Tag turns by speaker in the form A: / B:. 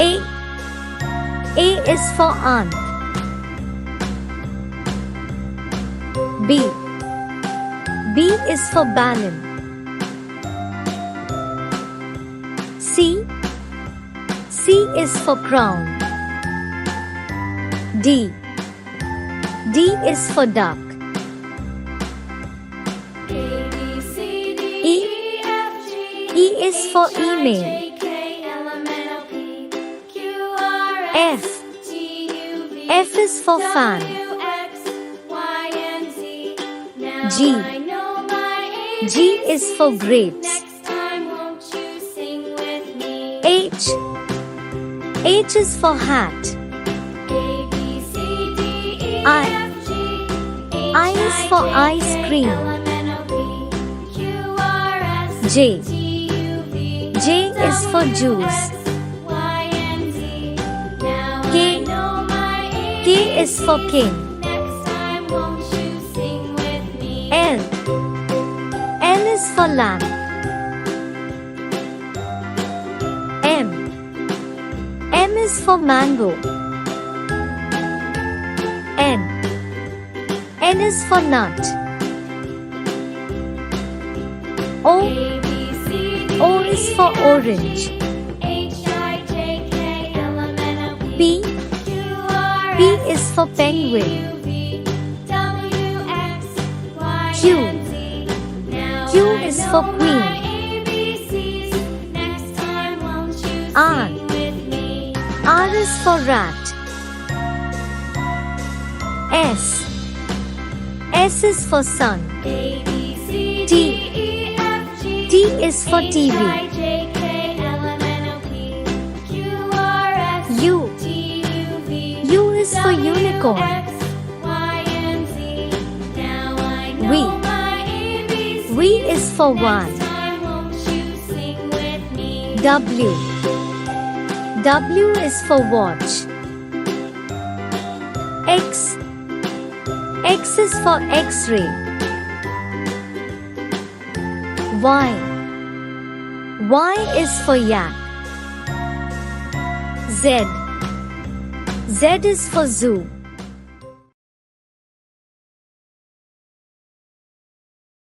A: A. A is for aunt. B. B is for balloon. C. C is for crown. D. D is for duck. E. E is for email. F. F is for fan. G. G is for grapes. H. H is for hat. I is for ice cream. J. J is for juice. K. K is for king. L. L is for lamp. M. M is for mango. N. N is for nut. O. O is for orange. P. P is for penguin. Q. Q is for queen. R. R is for rat. S. S is for sun. T. T is for TV. U. U is for unicorn. V. V is for one. W. W is for watch. X. X is for X-ray. Y. Y is for yak. Z. Z is for zoo.